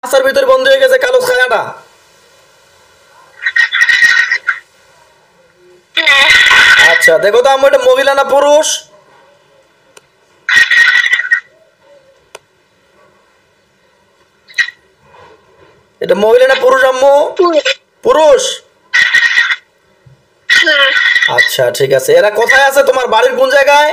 আসার ভিতরে বন্ধ হয়ে গেছে কালো ছায়াটা। আচ্ছা দেখো তো আম্মু, এটা মহিলা না পুরুষ? এটা মহিলা না পুরুষ আম্মু? পুরুষ। আচ্ছা ঠিক আছে, এরা কোথায় আছে? তোমার বাড়ির কোন জায়গায়?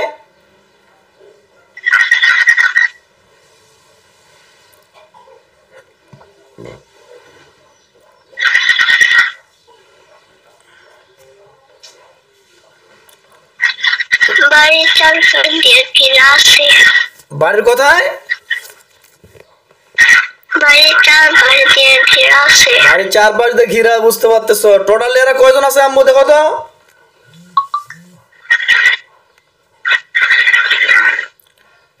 বাড়ির কোথায়? বাড়ির চারপাশ দিয়ে ঘিরা, বুঝতে পারতেছো? টোটাল এরা কয়জন আছে আম্মু দেখো তো?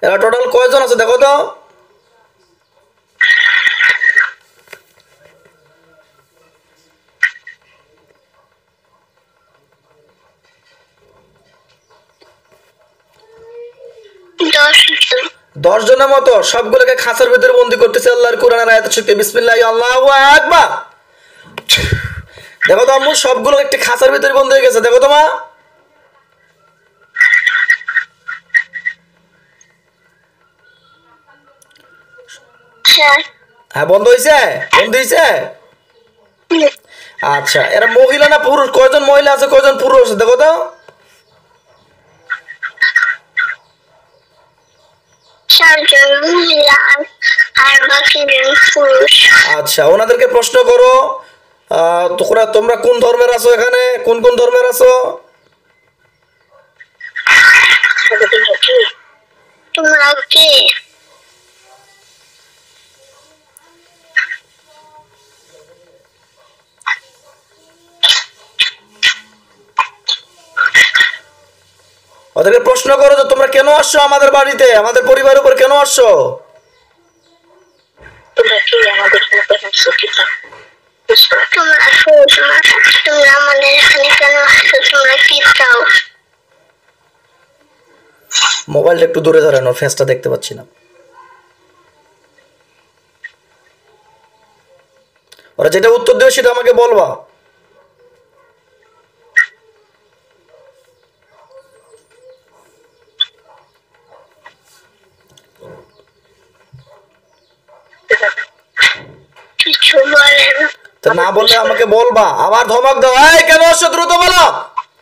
এরা টোটাল কয়জন আছে দেখো তো? দশ জনের মতো। সবগুলোকে খাঁচার ভিতরে বন্দি করতেছে আল্লাহর কোরআনের আয়াতের শক্তি। বিসমিল্লাহ আল্লাহু আকবার। দেখো তো আম্মু, সবগুলো একটি খাঁচার ভিতরে বন্দি হয়ে গেছে, দেখো তো মা। হ্যাঁ বন্ধ হয়েছে, বন্ধ হয়েছে। আচ্ছা এরা মহিলা না পুরুষ? কয়জন মহিলা আছে, কয়জন পুরুষ আছে দেখো তো? আচ্ছা ওনাদেরকে প্রশ্ন করো, তোমরা কোন ধর্মের আছো, এখানে কোন কোন ধর্মের আছো? তোমরা কে? ওদেরকে প্রশ্ন করো যে তোমরা কেন আসছো আমাদের বাড়িতে, আমাদের পরিবারের উপর কেন আসছো? তোমরা কে? আমাদের তোমরা আমাদের এখানে কেন আসছো? তোমরা কি চাও? মোবাইলটা একটু দূরে ধরেন, ওর ফেসটা দেখতে পাচ্ছি না। ওরা যেটা উত্তর দেবে সেটা আমাকে বলবা। কিছু বলে না। তো না বললে আমাকে বলবা। আবার ধমক দাও, এই কেন আসছো দ্রুত বলো।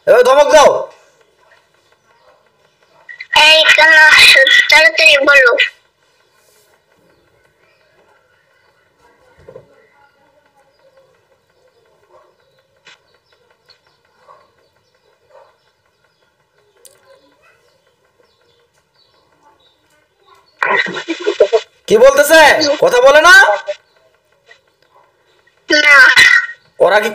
এবার ধমক দাও। এই কেন আসছো? তাড়াতাড়ি বলো। কি বলতেছে? কথা বলে না? না ওরা কি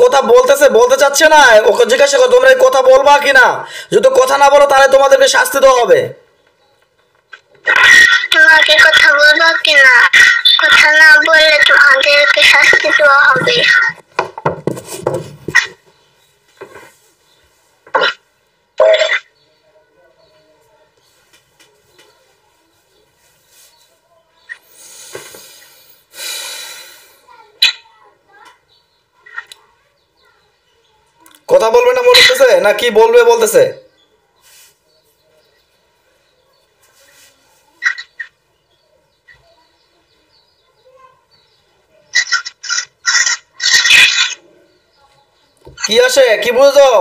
কথা বলতেছে, বলতে চাচ্ছে না? ওকে জিজ্ঞাসা করো তোমরা এই কথা বলবা কিনা। যদি কথা না বলো তাহলে তোমাদেরকে শাস্তি দেওয়া হবে। তোমাকে কথা বলবো কিনা? কথা না বললে তোমাদেরকে শাস্তি দেওয়া হবে। কথা বলবে না বলতেছে, না কি বলবে বলতেছে? কি আসে, কি বুঝো?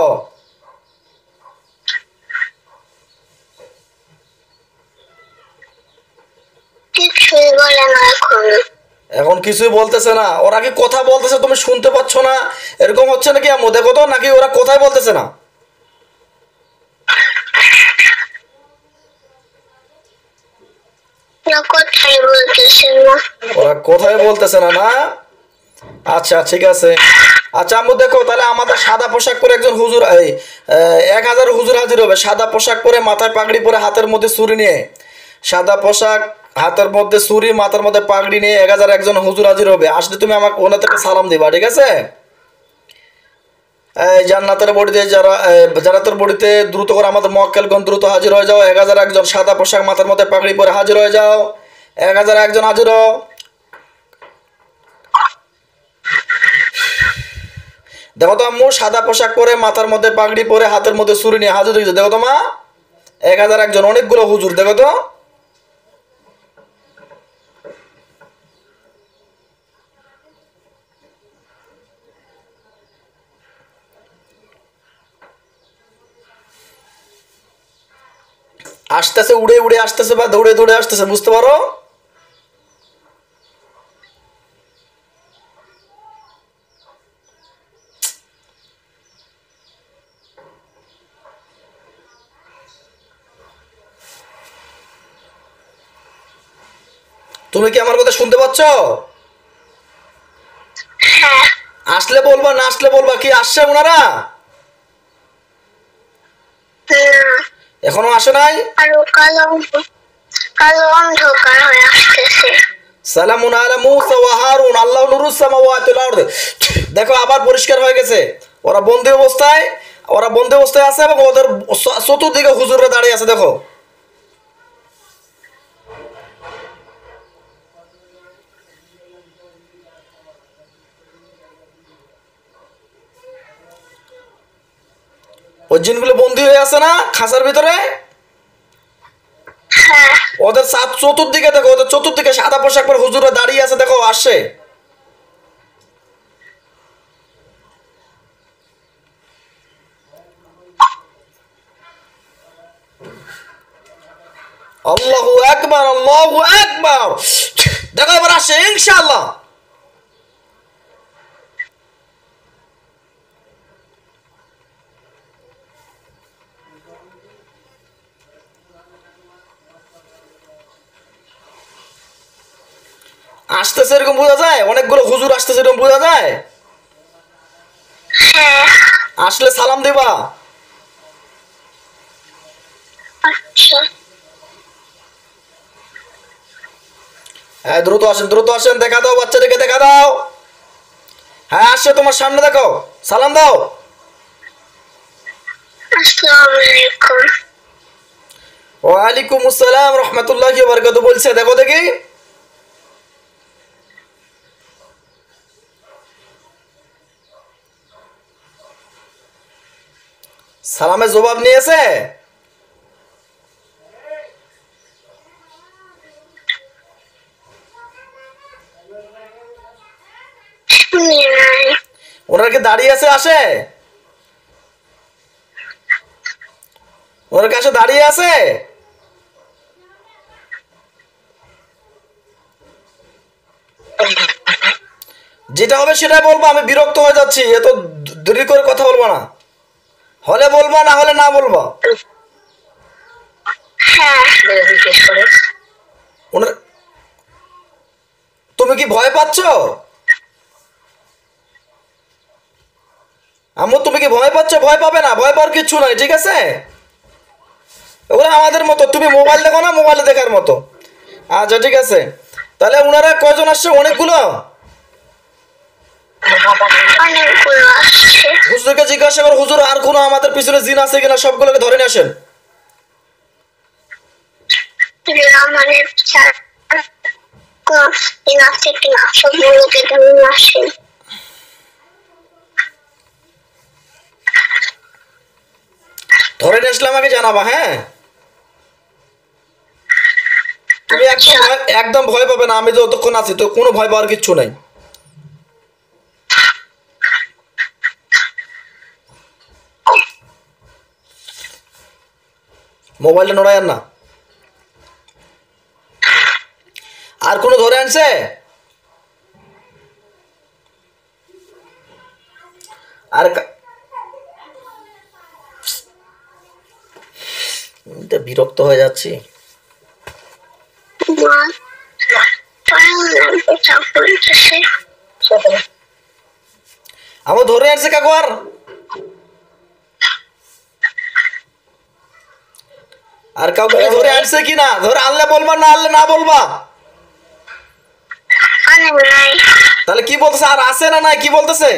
কিছুই বলে না এখন। এখন কিছুই বলতেছে না? ওরা কি কথা বলতেছে তুমি শুনতে পাচ্ছ না, এরকম হচ্ছে নাকি আম্মু দেখো তো? নাকি ওরা কথাই বলতেছে না? না কথাই বলতেছে না। ওরা কথাই বলতেছে না, না? আচ্ছা ঠিক আছে। আচ্ছা আম্মু দেখো তাহলে আমাদের সাদা পোশাক পরে একজন হুজুর, এই 1000 হুজুর হাজির হবে। সাদা পোশাক পরে, মাথায় পাগড়ি পরে, হাতের মধ্যে ছুরি নিয়ে। সাদা পোশাক, হাতের মধ্যে ছুরি, মাথার মধ্যে পাগড়ি নিয়ে 1000 একজন হুজুর হাজির হবে। আসলে তুমি আমাকে ওনাদেরকে সালাম দিবা, ঠিক আছে? এই জান্নাতের বডিতে জান্নাতের বডিতে দ্রুত করে আমাদের মক্কেলগণ দ্রুত হাজির হয়ে যাও। 1000 একজন সাদা পোশাক, মাথার মধ্যে পাগড়ি পরে হাজির হয়ে যাও। 1000 একজন হাজির হও। দেখো তো আম্মু সাদা পোশাক পরে মাথার মধ্যে পাগড়ি পরে হাতের মধ্যে ছুরি নিয়ে হাজির হয়েছে, দেখো তো মা 1000 একজন, অনেকগুলো হুজুর, দেখো তো। আসতেছে, উড়ে উড়ে আসতেছে বা দৌড়ে দৌড়ে আসতেছে, বুঝতে পারো। তুমি কি আমার কথা শুনতে পাচ্ছ? হ্যাঁ। আসলে বলবা, না আসলে বলবা। কি আসছে ওনারা? না, এখনো আসে নাই? আরো কালো কালো অন্ধকার হয়ে আসতেছে। সালামুন আলা মূসা ওয়া হারুন আল্লাহু নূরুস সামাওয়াতি ওয়াল আরদ। দেখো আবার পরিষ্কার হয়ে গেছে। ওরা বন্দি অবস্থায় আছে এবং ওদের চতুর্দিকে হুজুররা দাঁড়িয়ে আছে, দেখো। ওই জিনগুলো বন্দি হয়ে আছে না খাঁচার ভিতরে? হ্যাঁ। ওদের চতুর্দিকে দেখো, ওদের চতুর্দিকে সাদা পোশাক পরে হুজুররা দাঁড়িয়ে আছে, দেখো আসছে। আল্লাহু আকবার, আল্লাহু আকবার। দেখো এবার আসছে ইনশাআল্লাহ। আসতেছে এরকম বোঝা যায়, অনেকগুলো হুজুর আসতেছে এরকম বোঝা যায়। হ্যাঁ। আসলে সালাম দিবা। আচ্ছা। হ্যাঁ দ্রুত আসেন, দ্রুত আসেন, দেখা দাও বাচ্চাদেরকে, দেখা দাও। হ্যাঁ আসছে তোমার সামনে, দেখো, সালাম দাও। আসসালামু আলাইকুম। ওয়ালাইকুম আসসালাম রহমতুল্লাহি ওয়া বারাকাতুহু বলছে, দেখো দেখি। সালামের জবাব নিয়েছে। শুনি নাই। ওনার কি দাঁড়িয়ে আছে? আসে ওনার কাছে দাঁড়িয়ে আছে। যেটা হবে সেটাই বলবো, আমি বিরক্ত হয়ে যাচ্ছি, এত দেরি করে কথা বলবো না। হলে বলবা, না হলে না বলবা। হ্যাঁ। ওনার তুমি কি ভয় পাচ্ছ আম্মু? তুমি কি ভয় পাচ্ছ? ভয় পাবে না, ভয় পাওয়ার কিচ্ছু নাই, ঠিক আছে? ওরা আমাদের মতো, তুমি মোবাইল দেখো না, মোবাইলে দেখার মতো। আচ্ছা ঠিক আছে। তাহলে ওনারা কয়জন আসছে? অনেকগুলো। অনেকগুলো আসছে। হুজুরকে জিজ্ঞাসা করো, হুজুর আর কোনো আমাদের পিছনে জিন আছে কিনা, সবগুলোকে ধরে নিয়ে আসেন। আমাদের আছে কিনা সবগুলোকে ধরে আসেন। ধরে নিয়ে আসলে আমাকে জানাবা, হ্যাঁ? তুমি একদম ভয় পাবে না, আমি যতক্ষণ আছি তো কোনো ভয় পাওয়ার কিচ্ছু নাই। মোবাইলটা নড়ায় না। আর কোনো ধরে আনছে? আর বিরক্ত হয়ে যাচ্ছি। আমার ধরে আনছে কাকু। আর কাউকে ধরে আনছে কিনা? ধরে আনলে বলবা, না আনলে না বলবা। তাহলে কি বলতেছে? আর আছে না নাই কি বলতেছে?